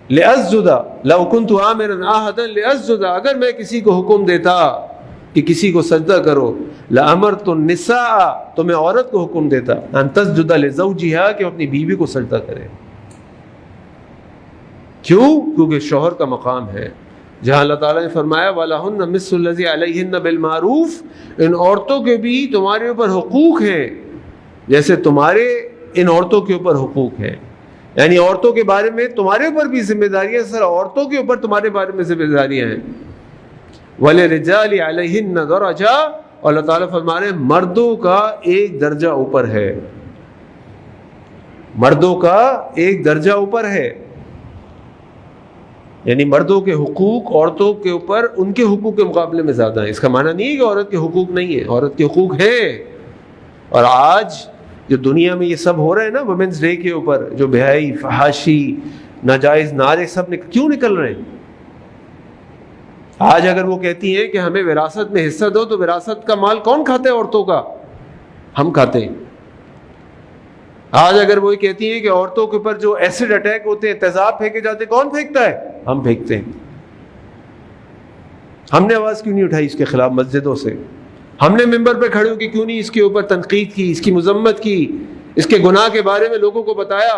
لأسجد لو كنت آمرا أحدا لأسجد، اگر میں کسی کو حکم دیتا کہ کسی کو سجدہ کرو، لأمرت النساء، تو میں عورت کو حکم دیتا ان تسجد لزوجها، کہ اپنی بیوی کو سجدہ کرے. کیوں؟ کیونکہ شوہر کا مقام ہے. جہاں اللہ تعالیٰ نے فرمایا وَلَهُنَّ مِثْلُ الَّذِي عَلَيْهِنَّ بِالْمَعْرُوفِ، ان عورتوں کے بھی تمہارے اوپر حقوق ہیں جیسے تمہارے ان عورتوں کے اوپر حقوق ہیں. یعنی عورتوں کے بارے میں تمہارے اوپر بھی ذمہ داریاں، سر عورتوں کے اوپر تمہارے بارے میں ذمہ داریاں ہیں. وَلِلرِّجَالِ عَلَيْهِنَّ دَرَجَةٌ، اور اللہ تعالیٰ فرما رہے ہیں مردوں کا ایک درجہ اوپر ہے، مردوں کا ایک درجہ اوپر ہے. یعنی مردوں کے حقوق عورتوں کے اوپر ان کے حقوق کے مقابلے میں زیادہ ہیں. اس کا معنی نہیں ہے کہ عورت کے حقوق نہیں ہیں، عورت کے حقوق ہیں. اور آج جو دنیا میں یہ سب ہو رہا ہے نا وومنس ڈے کے اوپر، جو بے حیائی، فحاشی، ناجائز نعرے سب کیوں نکل رہے ہیں؟ آج اگر وہ کہتی ہیں کہ ہمیں وراثت میں حصہ دو، تو وراثت کا مال کون کھاتے ہیں؟ عورتوں کا، ہم کھاتے ہیں. آج اگر وہ کہتی ہیں کہ عورتوں کے اوپر جو ایسڈ اٹیک ہوتے ہیں، تیزاب پھینکے جاتے ہیں، کون پھینکتا ہے؟ ہم پھینکتے ہیں. ہم نے آواز کیوں نہیں اٹھائی اس کے خلاف مسجدوں سے؟ ہم نے ممبر پہ کھڑے ہو کے کیوں نہیں اس کے اوپر تنقید کی، اس کی مذمت کی، اس کے گناہ کے بارے میں لوگوں کو بتایا،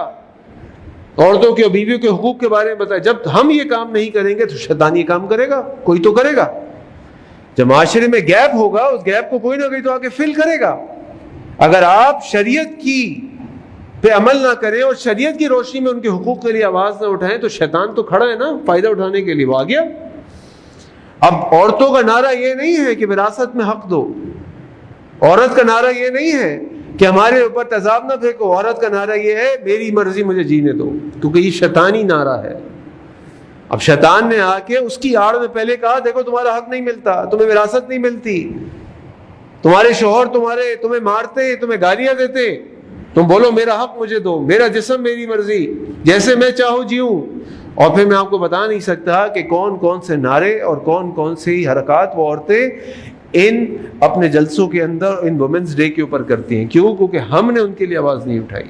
عورتوں کے اور بیویوں کے حقوق کے بارے میں بتایا؟ جب ہم یہ کام نہیں کریں گے تو شیطان یہ کام کرے گا، کوئی تو کرے گا. جب معاشرے میں گیپ ہوگا، اس گیپ کو کوئی نہ کوئی تو آ کے فل کرے گا. اگر آپ شریعت کی پہ عمل نہ کریں اور شریعت کی روشنی میں ان کے حقوق کے لیے آواز نہ اٹھائیں تو شیطان تو کھڑا ہے نا فائدہ اٹھانے کے لیے، وہ آ گیا. اب عورتوں کا نعرہ یہ نہیں ہے کہ وراثت میں حق دو، عورت کا نعرہ یہ نہیں ہے کہ ہمارے اوپر تیزاب نہ پھینکو، عورت کا نعرہ یہ ہے میری مرضی مجھے جینے دو، کیونکہ یہ شیطانی نعرہ ہے. اب شیطان نے آ کے اس کی آڑ میں پہلے کہا دیکھو تمہارا حق نہیں ملتا، تمہیں وراثت نہیں ملتی، تمہارے شوہر تمہیں مارتے، تمہیں گالیاں دیتے، تم بولو میرا حق مجھے دو، میرا جسم میری مرضی، جیسے میں چاہوں جیوں. اور پھر میں آپ کو بتا نہیں سکتا کہ کون کون سے نعرے اور کون کون سی حرکات وہ عورتیں ان اپنے جلسوں کے اندر ان وومنس ڈے کے اوپر کرتی ہیں. کیوں؟ کیونکہ ہم نے ان کے لیے آواز نہیں اٹھائی.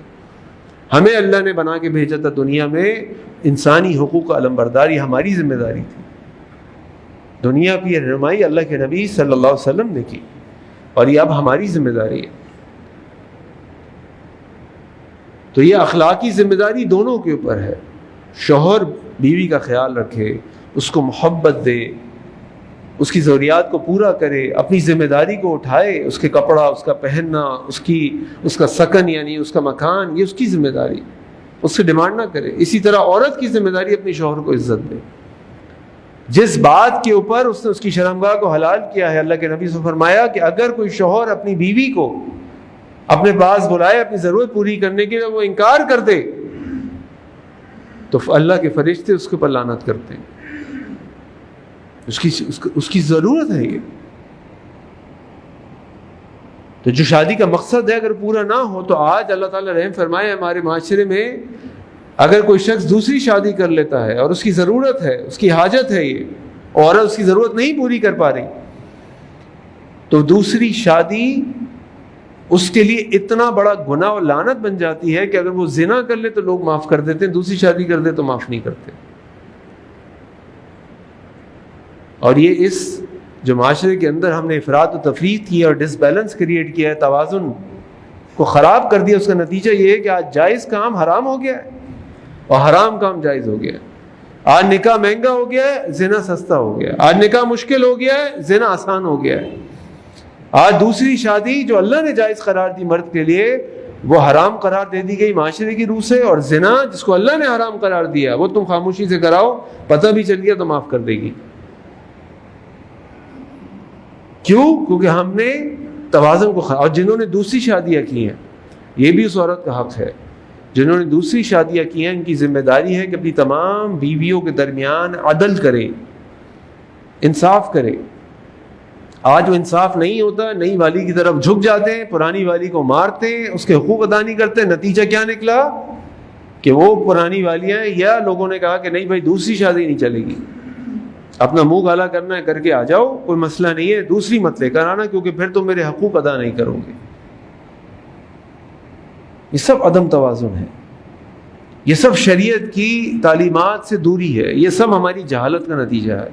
ہمیں اللہ نے بنا کے بھیجا تھا دنیا میں انسانی حقوق کا علمبردار، یہ ہماری ذمہ داری تھی. دنیا کی رہنمائی اللہ کے نبی صلی اللہ علیہ وسلم نے کی اور یہ اب ہماری ذمہ داری ہے. تو یہ اخلاقی ذمہ داری دونوں کے اوپر ہے. شوہر بیوی کا خیال رکھے، اس کو محبت دے، اس کی ضروریات کو پورا کرے، اپنی ذمہ داری کو اٹھائے، اس کے کپڑا، اس کا پہننا، اس کا سکن یعنی اس کا مکان، یہ اس کی ذمہ داری، اس سے ڈیمانڈ نہ کرے۔ اسی طرح عورت کی ذمہ داری اپنی شوہر کو عزت دے۔ جس بات کے اوپر اس نے اس کی شرمگاہ کو حلال کیا ہے، اللہ کے نبی سے فرمایا کہ اگر کوئی شوہر اپنی بیوی کو اپنے پاس بلائے اپنی ضرورت پوری کرنے کے لیے، وہ انکار کر دے تو اللہ کے فرشتے اس کے اوپر لعنت کرتے ہیں۔ اس کی ضرورت ہے یہ۔ تو جو شادی کا مقصد ہے اگر پورا نہ ہو تو آج اللہ تعالیٰ رحم فرمائے ہمارے معاشرے میں اگر کوئی شخص دوسری شادی کر لیتا ہے اور اس کی ضرورت ہے، اس کی حاجت ہے، یہ عورت اس کی ضرورت نہیں پوری کر پا رہی، تو دوسری شادی اس کے لیے اتنا بڑا گناہ اور لعنت بن جاتی ہے کہ اگر وہ زنا کر لے تو لوگ معاف کر دیتے ہیں، دوسری شادی کر دے تو معاف نہیں کرتے۔ اور یہ اس جو معاشرے کے اندر ہم نے افراط و تفریط کی اور ڈس بیلنس کریٹ کیا ہے، توازن کو خراب کر دیا، اس کا نتیجہ یہ ہے کہ آج جائز کام حرام ہو گیا ہے اور حرام کام جائز ہو گیا ہے۔ آج نکاح مہنگا ہو گیا ہے، زنا سستا ہو گیا ہے۔ آج نکاح مشکل ہو گیا ہے، زنا آسان ہو گیا ہے۔ آج دوسری شادی جو اللہ نے جائز قرار دی مرد کے لیے، وہ حرام قرار دے دی گئی معاشرے کی روح سے، اور زنا جس کو اللہ نے حرام قرار دیا وہ تم خاموشی سے کراؤ، پتہ بھی چل گیا تو معاف کر دے گی۔ کیوں؟ کیونکہ ہم نے توازن کو اور جنہوں نے دوسری شادیاں کی ہیں، یہ بھی اس عورت کا حق ہے، جنہوں نے دوسری شادیاں کی ہیں ان کی ذمہ داری ہے کہ اپنی تمام بیویوں کے درمیان عدل کرے، انصاف کرے۔ آج وہ انصاف نہیں ہوتا، نئی والی کی طرف جھک جاتے ہیں، پرانی والی کو مارتے ہیں، اس کے حقوق ادا نہیں کرتے۔ نتیجہ کیا نکلا کہ وہ پرانی والیاں یا لوگوں نے کہا کہ نہیں بھائی دوسری شادی نہیں چلے گی، اپنا منہ کالا کرنا ہے کر کے آ جاؤ، کوئی مسئلہ نہیں ہے، دوسری مت لے کر آنا کیونکہ پھر تم میرے حقوق ادا نہیں کرو گے۔ یہ سب عدم توازن ہے، یہ سب شریعت کی تعلیمات سے دوری ہے، یہ سب ہماری جہالت کا نتیجہ ہے۔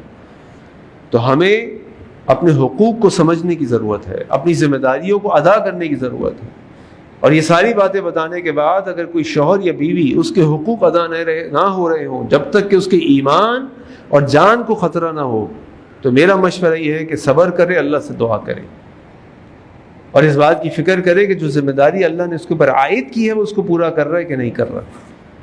تو ہمیں اپنے حقوق کو سمجھنے کی ضرورت ہے، اپنی ذمہ داریوں کو ادا کرنے کی ضرورت ہے۔ اور یہ ساری باتیں بتانے کے بعد اگر کوئی شوہر یا بیوی اس کے حقوق ادا نہ ہو رہے ہوں، جب تک کہ اس کے ایمان اور جان کو خطرہ نہ ہو، تو میرا مشورہ یہ ہے کہ صبر کرے، اللہ سے دعا کرے، اور اس بات کی فکر کرے کہ جو ذمہ داری اللہ نے اس کے اوپر عائد کی ہے وہ اس کو پورا کر رہا ہے کہ نہیں کر رہا۔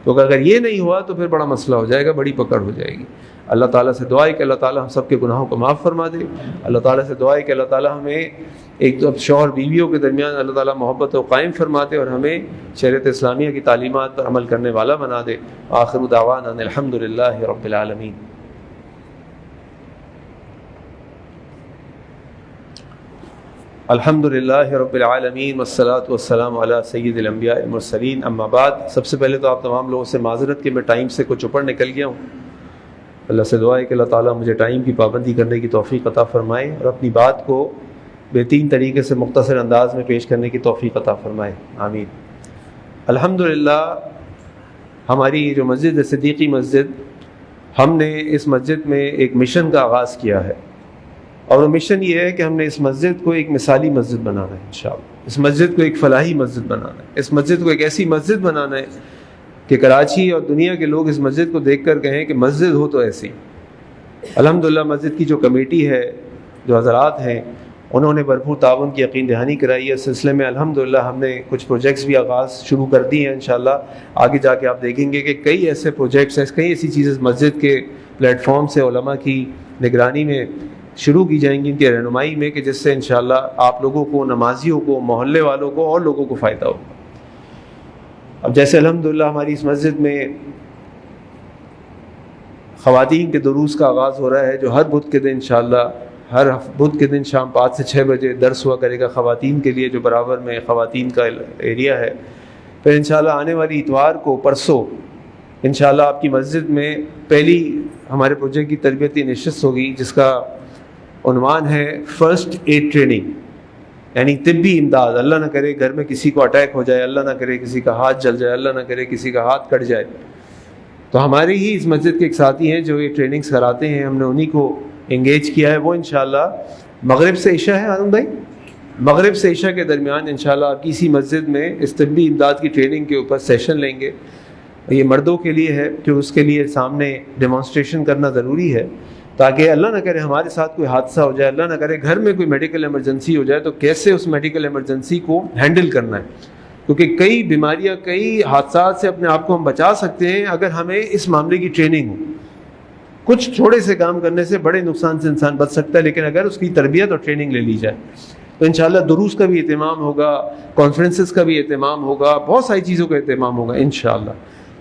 کیونکہ اگر یہ نہیں ہوا تو پھر بڑا مسئلہ ہو جائے گا، بڑی پکڑ ہو جائے گی۔ اللہ تعالیٰ سے دعا ہے کہ اللہ تعالیٰ ہم سب کے گناہوں کو معاف فرما دے۔ اللہ تعالیٰ سے دعا ہے کہ اللہ تعالیٰ ہمیں ایک شوہر بیویوں کے درمیان اللہ تعالیٰ محبت و قائم فرما دے اور ہمیں شریعت اسلامیہ کی تعلیمات پر عمل کرنے والا بنا دے۔ آخر دعوانا ان الحمد للہ رب العالمین۔ الحمد للہ رب العالمین والصلاة والسلام علی سید الانبیاء المرسلین، اما بعد۔ سب سے پہلے تو آپ تمام لوگوں سے معذرت کہ میں ٹائم سے کچھ اوپر نکل گیا ہوں۔ اللہ سے دعا ہے کہ اللہ تعالیٰ مجھے ٹائم کی پابندی کرنے کی توفیق عطا فرمائے اور اپنی بات کو بہترین طریقے سے مختصر انداز میں پیش کرنے کی توفیق عطا فرمائے، آمین۔ الحمدللہ ہماری جو مسجد ہے صدیقی مسجد، ہم نے اس مسجد میں ایک مشن کا آغاز کیا ہے، اور وہ مشن یہ ہے کہ ہم نے اس مسجد کو ایک مثالی مسجد بنانا ہے انشاءاللہ۔ اس مسجد کو ایک فلاحی مسجد بنانا ہے، اس مسجد کو ایک ایسی مسجد بنانا ہے کہ کراچی اور دنیا کے لوگ اس مسجد کو دیکھ کر کہیں کہ مسجد ہو تو ایسی۔ الحمدللہ مسجد کی جو کمیٹی ہے، جو حضرات ہیں، انہوں نے بھرپور تعاون کی یقین دہانی کرائی ہے۔ اس سلسلے میں الحمدللہ ہم نے کچھ پروجیکٹس بھی آغاز شروع کر دی ہیں، انشاءاللہ آگے جا کے آپ دیکھیں گے کہ کئی ایسے پروجیکٹس ہیں، کئی ایسی چیزیں مسجد کے پلیٹ فارم سے علماء کی نگرانی میں شروع کی جائیں گی، ان کی رہنمائی میں، کہ جس سے انشاءاللہ آپ لوگوں کو، نمازیوں کو، محلے والوں کو اور لوگوں کو فائدہ ہوگا۔ اب جیسے الحمدللہ ہماری اس مسجد میں خواتین کے دروس کا آغاز ہو رہا ہے، جو ہر بدھ کے دن انشاءاللہ ہر بدھ کے دن شام 5 سے 6 بجے درس ہوا کرے گا خواتین کے لیے، جو برابر میں خواتین کا ایریا ہے۔ پھر انشاءاللہ آنے والی اتوار کو، پرسوں انشاءاللہ آپ کی مسجد میں پہلی ہمارے پروجیکٹ کی تربیتی نشست ہوگی، جس کا عنوان ہے فرسٹ ایڈ ٹریننگ، یعنی طبی امداد۔ اللہ نہ کرے گھر میں کسی کو اٹیک ہو جائے، اللہ نہ کرے کسی کا ہاتھ جل جائے، اللہ نہ کرے کسی کا ہاتھ کٹ جائے، تو ہمارے ہی اس مسجد کے ایک ساتھی ہیں جو یہ ٹریننگز کراتے ہیں، ہم نے انہی کو انگیج کیا ہے۔ وہ انشاءاللہ مغرب سے عشاء ہے آنند بھائی، مغرب سے عشاء کے درمیان انشاءاللہ آپ کی اسی مسجد میں اس طبی امداد کی ٹریننگ کے اوپر سیشن لیں گے، یہ مردوں کے لیے ہے کہ اس کے لیے سامنے ڈیمانسٹریشن کرنا ضروری ہے، تاکہ اللہ نہ کرے ہمارے ساتھ کوئی حادثہ ہو جائے، اللہ نہ کرے گھر میں کوئی میڈیکل ایمرجنسی ہو جائے تو کیسے اس میڈیکل ایمرجنسی کو ہینڈل کرنا ہے، کیونکہ کئی بیماریاں، کئی حادثات سے اپنے آپ کو ہم بچا سکتے ہیں اگر ہمیں اس معاملے کی ٹریننگ ہو۔ کچھ چھوٹے سے کام کرنے سے بڑے نقصان سے انسان بچ سکتا ہے، لیکن اگر اس کی تربیت اور ٹریننگ لے لی جائے تو انشاءاللہ دروس کا بھی اہتمام ہوگا، کانفرنسز کا بھی اہتمام ہوگا، بہت ساری چیزوں کا اہتمام ہوگا انشاءاللہ۔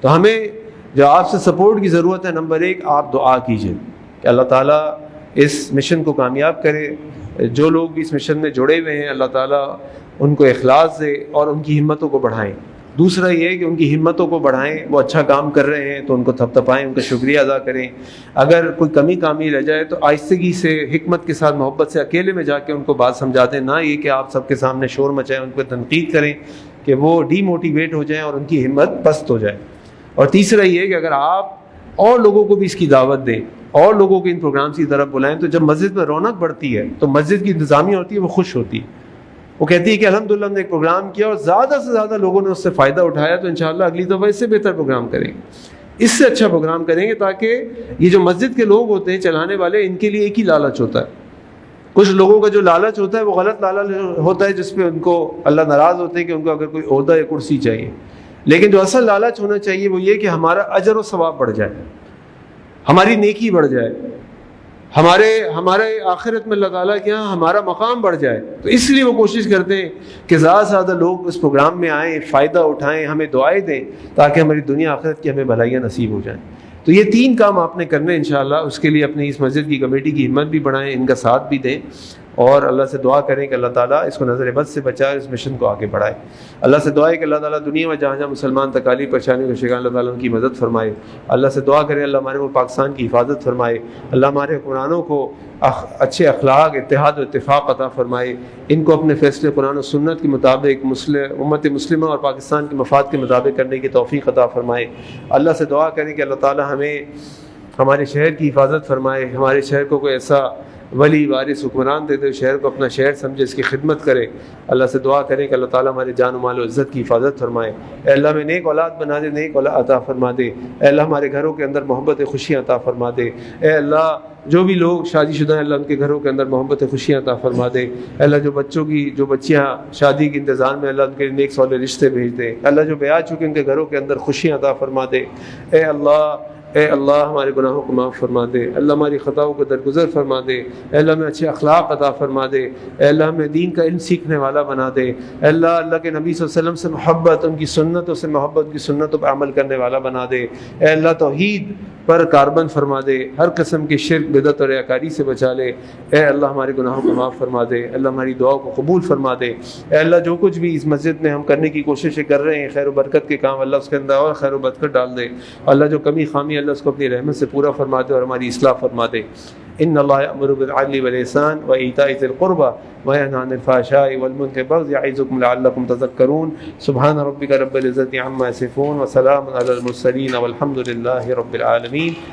تو ہمیں جو آپ سے سپورٹ کی ضرورت ہے، نمبر 1 آپ دعا کیجئے کہ اللہ تعالیٰ اس مشن کو کامیاب کرے، جو لوگ بھی اس مشن میں جڑے ہوئے ہیں اللہ تعالیٰ ان کو اخلاص دے اور ان کی ہمتوں کو بڑھائیں۔ دوسرا یہ ہے کہ ان کی ہمتوں کو بڑھائیں، وہ اچھا کام کر رہے ہیں تو ان کو تھپتھپائیں، ان کا شکریہ ادا کریں، اگر کوئی کمی رہ جائے تو آہستگی سے، حکمت کے ساتھ، محبت سے اکیلے میں جا کے ان کو بات سمجھا دیں، نہ یہ کہ آپ سب کے سامنے شور مچائیں، ان کو تنقید کریں کہ وہ ڈی موٹیویٹ ہو جائیں اور ان کی ہمت پست ہو جائے۔ اور تیسرا یہ ہے کہ اگر آپ اور لوگوں کو بھی اس کی دعوت دیں اور لوگوں کو ان پروگرامز کی طرف بلائیں، تو جب مسجد میں رونق بڑھتی ہے تو مسجد کی انتظامیہ ہوتی ہے وہ خوش ہوتی ہے، وہ کہتی ہے کہ الحمدللہ ہم نے ایک پروگرام کیا اور زیادہ سے زیادہ لوگوں نے اس سے فائدہ اٹھایا، تو انشاءاللہ اگلی دفعہ اس سے بہتر پروگرام کریں گے، اس سے اچھا پروگرام کریں گے، تاکہ یہ جو مسجد کے لوگ ہوتے ہیں چلانے والے، ان کے لیے ایک ہی لالچ ہوتا ہے۔ کچھ لوگوں کا جو لالچ ہوتا ہے وہ غلط لالچ ہوتا ہے، جس پہ ان کو اللہ ناراض ہوتے ہیں کہ ان کو اگر کوئی عہدہ یا کرسی چاہیے، لیکن جو اصل لالچ ہونا چاہیے وہ یہ کہ ہمارا اجر و ثواب بڑھ جائے، ہماری نیکی بڑھ جائے، ہمارے آخرت میں اللہ تعالیٰ کے یہاں ہمارا مقام بڑھ جائے۔ تو اس لیے وہ کوشش کرتے ہیں کہ زیادہ سے زیادہ لوگ اس پروگرام میں آئیں، فائدہ اٹھائیں، ہمیں دعائیں دیں، تاکہ ہماری دنیا آخرت کی ہمیں بھلائیاں نصیب ہو جائیں۔ تو یہ 3 کام آپ نے کرنے انشاءاللہ، اس کے لیے اپنی اس مسجد کی کمیٹی کی ہمت بھی بڑھائیں، ان کا ساتھ بھی دیں، اور اللہ سے دعا کریں کہ اللہ تعالیٰ اس کو نظر بد سے بچائے، اس مشن کو آگے بڑھائے۔ اللہ سے دعا ہے کہ اللہ تعالیٰ دنیا میں جہاں جہاں مسلمان تکالیف پریشانیوں کا شکار، اللہ تعالیٰ ان کی مدد فرمائے۔ اللہ سے دعا کریں اللہ ہمارے ملک پاکستان کی حفاظت فرمائے، اللہ ہمارے حکمرانوں کو اچھے اخلاق، اتحاد و اتفاق عطا فرمائے، ان کو اپنے فیصلے قرآن و سنت کے مطابق امت مسلمہ اور پاکستان کے مفاد کے مطابق کرنے کی توفیق عطا فرمائے۔ اللہ سے دعا کریں کہ اللہ تعالیٰ ہمیں ہمارے شہر کی حفاظت فرمائے، ہمارے شہر کو کوئی ایسا ولی وارث حکمران دے دے، شہر کو اپنا شہر سمجھے، اس کی خدمت کرے۔ اللہ سے دعا کریں کہ اللہ تعالیٰ ہمارے جان و مال و عزت کی حفاظت فرمائے۔ اے اللہ ہمیں نیک اولاد بنا دے، نیک اولاد عطا فرما دے۔ اے اللہ ہمارے گھروں کے اندر محبت خوشیاں عطا فرما دے۔ اے اللہ جو بھی لوگ شادی شدہ ہیں، اللہ ان کے گھروں کے اندر محبت خوشیاں عطا فرما دے۔ اے اللہ جو بچیاں شادی کے انتظار میں، اللہ ان کے نیک صالح رشتے بھیج دے۔ اللہ جو بیاہ چکے ان کے گھروں کے اندر خوشیاں عطا فرما دے۔ اے اللہ ہمارے گناہوں کو معاف فرما دے، اللہ ہماری خطاؤں کو درگزر فرما دے، اے اللہ ہمیں اچھے اخلاق عطا فرما دے، اے اللہ ہمیں دین کا علم سیکھنے والا بنا دے، اے اللہ کے نبی صلی اللہ علیہ وسلم سے محبت، ان کی سنتوں سے محبت، ان کی سنتوں پر عمل کرنے والا بنا دے، اے اللہ توحید پر کاربن فرما دے، ہر قسم کی شرک، بدعت اور ریاکاری سے بچا لے، اے اللہ ہمارے گناہوں کو معاف فرما دے، اللہ ہماری دعاؤں کو قبول فرما دے، اے اللہ جو کچھ بھی اس مسجد میں ہم کرنے کی کوششیں کر رہے ہیں خیر و برکت کے کام، اللہ اس کے اندر اور خیر و برکت ڈال دے، اللہ جو کمی خامی اللہ اس کو اپنی رحمت سے پورا فرما دے اور ہماری اصلاح فرما دے۔ ان اللہ یأمر بالعدل والإحسان وإیتاء ذی القربى وینہی عن الفحشاء والمنکر والبغی یعظکم لعلکم تذکرون۔ سبحان ربک رب العزة عما یصفون وسلام علی المرسلین والحمد للہ رب العالمین۔